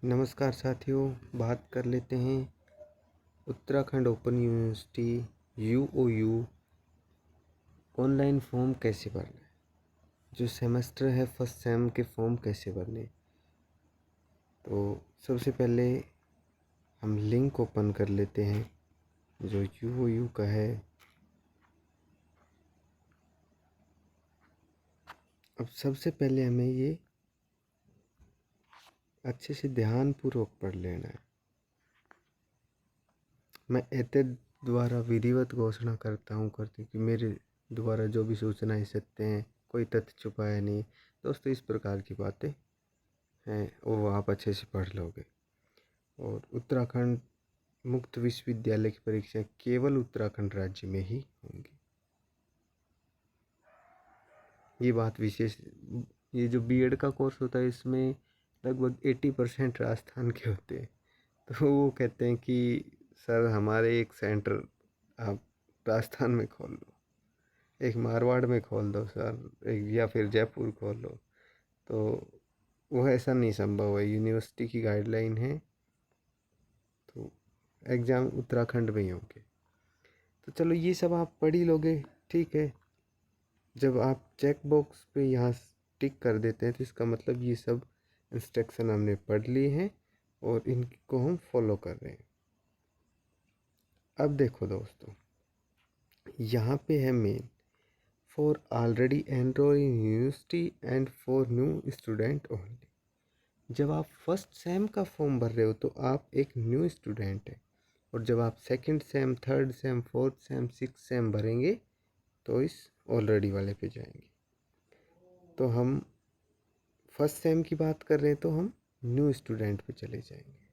नमस्कार साथियों, बात कर लेते हैं Uttarakhand Open University UOU online form कैसे भरना है। जो सेमेस्टर है फर्स्ट सेम के फॉर्म कैसे भरने। तो सबसे पहले हम लिंक ओपन कर लेते हैं जो यूओयू का है। अब सबसे पहले हमें ये अच्छे से ध्यानपूर्वक पढ़ लेना है। मैं एते द्वारा विधिवत घोषणा करता हूँ कि मेरे द्वारा जो भी सूचनाएं सत्य हैं, कोई तथ्य छुपाया नहीं। दोस्तों, इस प्रकार की बातें हैं वो आप अच्छे से पढ़ लोगे। और उत्तराखंड मुक्त विश्वविद्यालय की परीक्षा केवल उत्तराखंड राज्य में ही होंगी। ये बात विशेष, ये जो बीएड का कोर्स होता है इसमें लगभग 80% राजस्थान के होते हैं। तो वो कहते हैं कि सर हमारे एक सेंटर आप राजस्थान में खोल लो, एक मारवाड़ में खोल दो सर, एक या फिर जयपुर खोल लो। तो वो ऐसा नहीं संभव है, यूनिवर्सिटी की गाइडलाइन है। तो एग्ज़ाम उत्तराखंड में ही होंगे। तो चलो ये सब आप पढ़ ही लोगे, ठीक है। जब आप चेक बॉक्स पे यहाँ टिक कर देते हैं तो इसका मतलब ये सब इंस्ट्रक्शन हमने पढ़ लिए हैं और इनको हम फॉलो कर रहे हैं। अब देखो दोस्तों, यहाँ पे है main for already enrol in university and for new student only. जब आप फर्स्ट सेम का फॉर्म भर रहे हो तो आप एक न्यू स्टूडेंट हैं, और जब आप second same, third same, fourth same, six same भरेंगे तो इस ऑलरेडी वाले पे जाएंगे। तो हम फर्स्ट सेम की बात कर रहे हैं तो हम न्यू स्टूडेंट पे चले जाएंगे।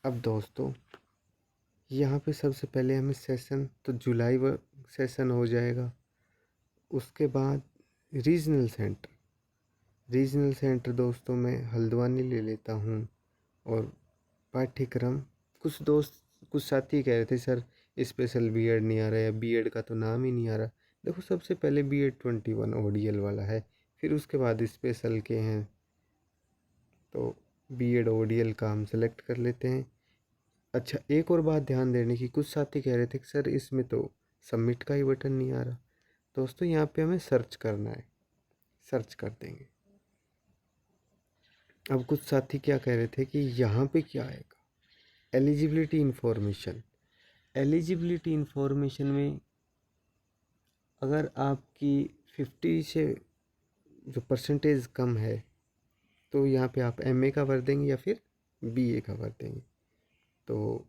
अब दोस्तों, यहाँ पे सबसे पहले हमें सेशन तो जुलाई सेशन हो जाएगा। उसके बाद रीजनल सेंटर दोस्तों मैं हल्द्वानी ले लेता हूँ। और पाठ्यक्रम, कुछ साथी कह रहे थे सर स्पेशल बीएड नहीं आ रहा है, बीएड का तो नाम ही नहीं आ रहा। देखो, सबसे पहले बीएड 21 ओडीएल वाला है, फिर उसके बाद स्पेशल के हैं। तो बीएड ओडीएल का हम सेलेक्ट कर लेते हैं। अच्छा, एक और बात ध्यान देने की, कुछ साथी कह रहे थे कि सर इसमें तो सबमिट का ही बटन नहीं आ रहा। दोस्तों, यहाँ पे हमें सर्च करना है, सर्च कर देंगे। अब कुछ साथी क्या कह रहे थे कि यहाँ पे क्या आएगा, एलिजिबिलिटी इन्फॉर्मेशन। एलिजिबिलिटी इन्फॉर्मेशन में अगर आपकी 50 से जो परसेंटेज कम है तो यहाँ पे आप एमए का भर देंगे या फिर बीए का भर देंगे। तो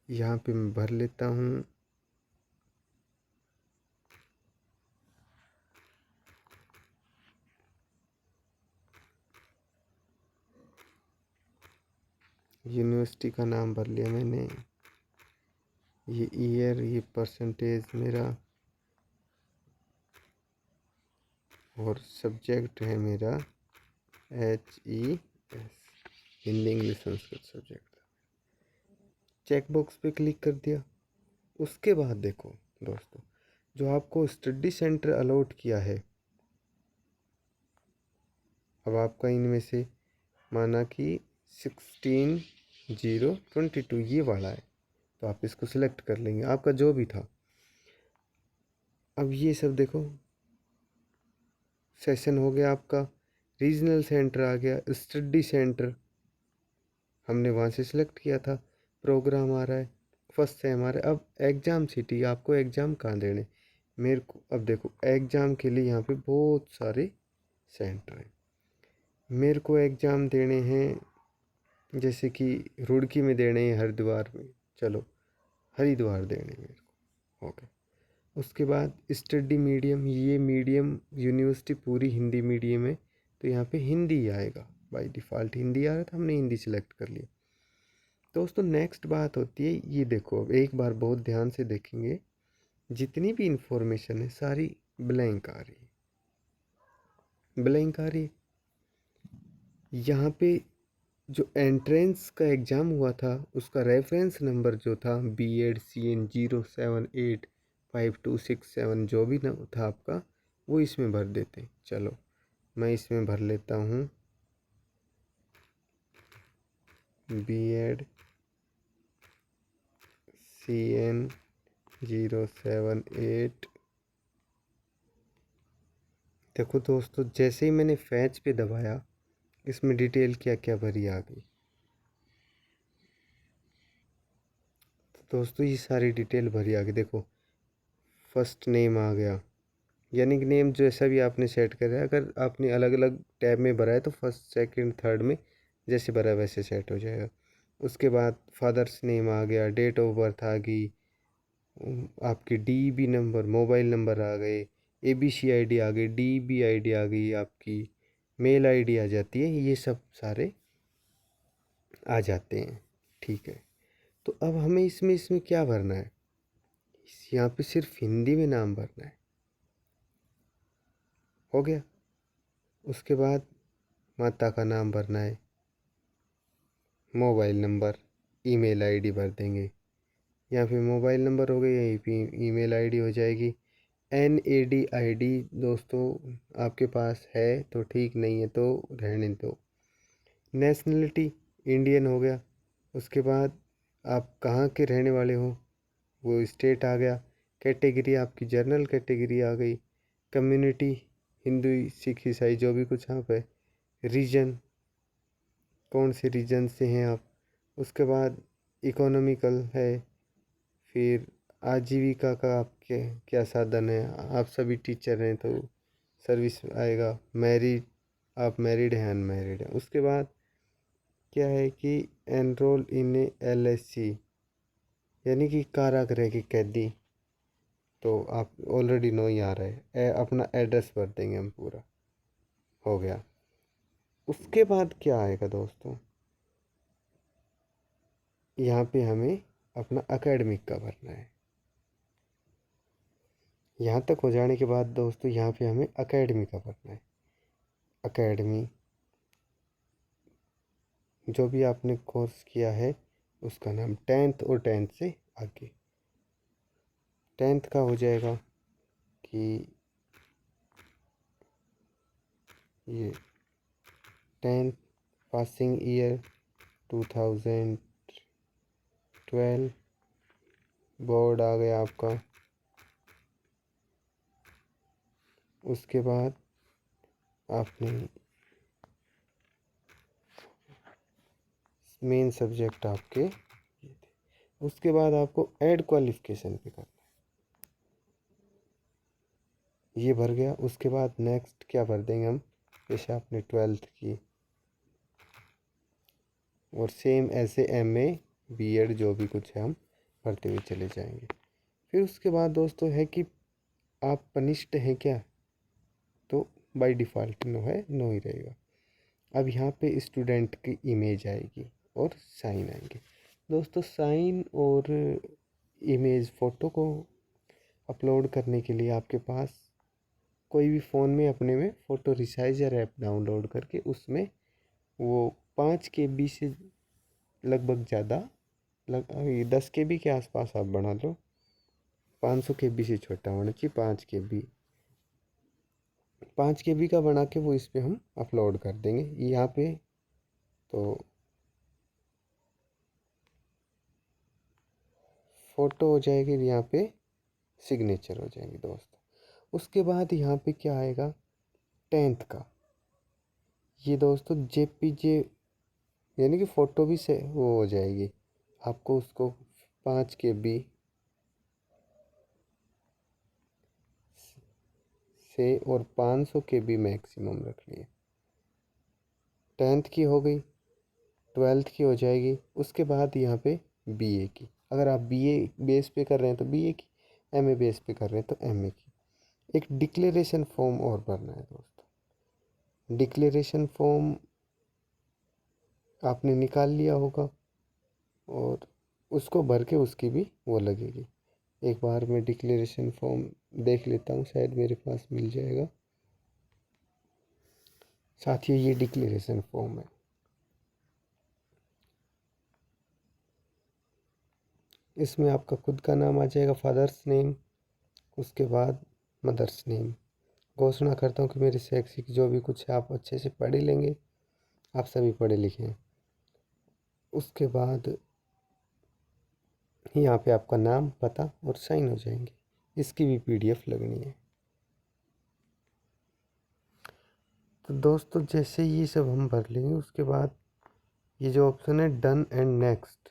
यहाँ पे मैं भर लेता हूँ यूनिवर्सिटी का नाम भर लिया मैंने, ये ईयर, ये परसेंटेज मेरा, और सब्जेक्ट है मेरा HES, Hindi English Sanskrit subject. Check box पे क्लिक कर दिया। उसके बाद देखो दोस्तों, जो आपको स्टडी सेंटर अलॉट किया है, अब आपका इनमें से माना कि 16/0/22 ये वाला है, तो आप इसको सिलेक्ट कर लेंगे, आपका जो भी था। अब ये सब देखो, सेशन हो गया आपका, रीजनल सेंटर आ गया, स्टडी सेंटर हमने वहाँ से सिलेक्ट किया था, प्रोग्राम आ रहा है, फर्स्ट सेम आ रहा है। अब एग्ज़ाम सिटी, आपको एग्ज़ाम कहाँ देने मेरे को। अब देखो, एग्ज़ाम के लिए यहाँ पे बहुत सारे सेंटर हैं। मेरे को एग्ज़ाम देने हैं, जैसे कि रुड़की में देने हैं, हरिद्वार में, चलो हरिद्वार देने मेरे को, ओके। उसके बाद स्टडी मीडियम, ये मीडियम यूनिवर्सिटी पूरी हिंदी मीडियम है, तो यहाँ पे हिंदी आएगा, बाय डिफ़ॉल्ट हिंदी आ रहा था, हमने हिंदी सिलेक्ट कर लिया। दोस्तों, नेक्स्ट बात होती है, ये देखो, अब एक बार बहुत ध्यान से देखेंगे, जितनी भी इंफॉर्मेशन है सारी ब्लैंक आ रही है, ब्लैंक आ रही है। यहाँ पे जो एंट्रेंस का एग्ज़ाम हुआ था उसका रेफरेंस नंबर जो था BED-CN 0785267, जो भी ना था आपका, वो इसमें भर देते हैं। चलो, मैं इसमें भर लेता हूँ BEd CN078। देखो दोस्तों, जैसे ही मैंने फैच पे दबाया इसमें डिटेल क्या क्या भरी आ गई। तो दोस्तों ये सारी डिटेल भरी आ गई। देखो फर्स्ट नेम आ गया, यानी कि नेम जैसा भी आपने सेट करा है, अगर आपने अलग अलग टैब में भरा है तो फर्स्ट सेकंड थर्ड में जैसे भरा है वैसे सेट हो जाएगा। उसके बाद फादर्स नेम आ गया, डेट ऑफ बर्थ आ गई, आपकी DEB नंबर, मोबाइल नंबर आ गए, ABC ID आ गई, DEB ID आ गई, आपकी मेल ID आ जाती है, ये सब सारे आ जाते हैं। ठीक है, तो अब हमें इसमें इसमें क्या भरना है, यहाँ पे सिर्फ हिंदी में नाम भरना है। हो गया। उसके बाद माता का नाम भरना है, मोबाइल नंबर, ईमेल आईडी भर देंगे, या फिर मोबाइल नंबर हो गया, यहीं पे ईमेल आईडी हो जाएगी। NAD ID दोस्तों आपके पास है तो ठीक, नहीं है तो रहने दो। नेशनलिटी इंडियन हो गया। उसके बाद आप कहाँ के रहने वाले हो वो स्टेट आ गया। कैटेगरी आपकी जनरल कैटेगरी आ गई। कम्युनिटी हिंदू सिख ईसाई जो भी कुछ आप है। रीजन कौन से रीजन से हैं आप। उसके बाद इकोनॉमिकल है। फिर आजीविका का आपके क्या साधन है, आप सभी टीचर हैं तो सर्विस आएगा। मैरिड, आप मैरिड हैं अनमैरिड हैं। उसके बाद क्या है कि एनरोल इन LSC यानी कि कारागृह की कैदी, तो आप ऑलरेडी नो ही आ रहा है। अपना एड्रेस भर देंगे हम पूरा, हो गया। उसके बाद क्या आएगा दोस्तों, यहाँ पे हमें अपना एकेडमिक का भरना है। यहाँ तक हो जाने के बाद दोस्तों यहाँ पे हमें एकेडमी का भरना है। एकेडमी जो भी आपने कोर्स किया है उसका नाम, 10th और 10th से आगे। 10th का हो जाएगा कि ये 10th पासिंग ईयर 2012, बोर्ड आ गया आपका। उसके बाद आपने मेन सब्जेक्ट आपके ये थे। उसके बाद आपको ऐड क्वालिफिकेशन पे करना है, ये भर गया। उसके बाद नेक्स्ट क्या भर देंगे हम, जैसे आपने 12th की, और सेम ऐसे MA BEd जो भी कुछ है हम भरते हुए चले जाएंगे। फिर उसके बाद दोस्तों है कि आप पनिश्ड हैं क्या, तो बाय डिफ़ॉल्ट नो है, नो ही रहेगा। अब यहाँ पे स्टूडेंट की इमेज आएगी और साइन आएंगे। दोस्तों साइन और इमेज फ़ोटो को अपलोड करने के लिए आपके पास कोई भी फ़ोन में अपने में फ़ोटो रिसाइजर ऐप डाउनलोड करके उसमें वो 5 KB से लगभग ज़्यादा, 10 KB के आसपास आप बना लो। 500 KB से छोटा होना चाहिए। 5 KB, 5 KB का बना के वो इस पर हम अपलोड कर देंगे यहाँ पे। तो फ़ोटो हो जाएगी, यहाँ पे सिग्नेचर हो जाएंगे दोस्तों। उसके बाद यहाँ पे क्या आएगा, 10th का। ये दोस्तों JPG यानी कि फ़ोटो भी से वो हो जाएगी। आपको उसको 5 KB से और 500 KB मैक्सिमम रखनी है। 10th की हो गई, 12th की हो जाएगी। उसके बाद यहाँ पे BA की, अगर आप BA बेस पे कर रहे हैं तो BA की, MA बेस पे कर रहे हैं तो MA की। एक डिक्लेरेशन फॉर्म और भरना है दोस्तों। डिक्लेरेशन फॉर्म आपने निकाल लिया होगा और उसको भर के उसकी भी वो लगेगी। एक बार मैं डिक्लेरेशन फॉर्म देख लेता हूँ, शायद मेरे पास मिल जाएगा। साथियों ये डिक्लेरेशन फॉर्म है। इसमें आपका खुद का नाम आ जाएगा, फादर्स नेम, उसके बाद मदर्स नेम, घोषणा करता हूँ कि मेरे शैक्षिक जो भी कुछ है आप अच्छे से पढ़ ही लेंगे, आप सभी पढ़े लिखे हैं। उसके बाद यहाँ पे आपका नाम, पता और साइन हो जाएंगे। इसकी भी PDF लगनी है। तो दोस्तों जैसे ये सब हम भर लेंगे, उसके बाद ये जो ऑप्शन है डन एंड नेक्स्ट,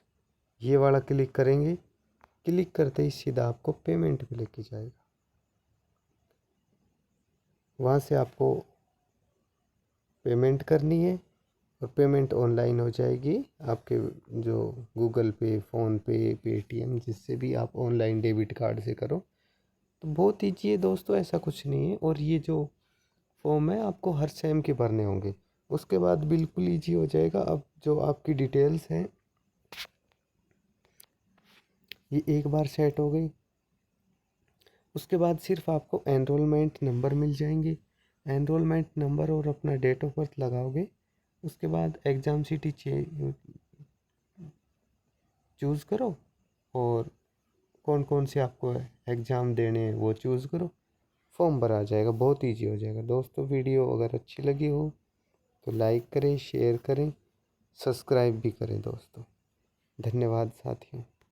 ये वाला क्लिक करेंगे। क्लिक करते ही सीधा आपको पेमेंट पे लेके जाएगा। वहाँ से आपको पेमेंट करनी है और पेमेंट ऑनलाइन हो जाएगी आपके जो गूगल पे, फ़ोन पे, पेटीएम, जिससे भी आप ऑनलाइन डेबिट कार्ड से करो। तो बहुत ईजी है दोस्तों, ऐसा कुछ नहीं है। और ये जो फॉर्म है आपको हर सेम के भरने होंगे। उसके बाद बिल्कुल ईजी हो जाएगा। अब जो आपकी डिटेल्स हैं ये एक बार सेट हो गई। उसके बाद सिर्फ आपको एनरोलमेंट नंबर मिल जाएंगे। एनरोलमेंट नंबर और अपना डेट ऑफ बर्थ लगाओगे। उसके बाद एग्ज़ाम सिटी चूज़ करो और कौन कौन से आपको एग्ज़ाम देने हैं वो चूज़ करो। फॉर्म भरा जाएगा, बहुत इजी हो जाएगा। दोस्तों वीडियो अगर अच्छी लगी हो तो लाइक करें, शेयर करें, सब्सक्राइब भी करें दोस्तों। धन्यवाद साथियों।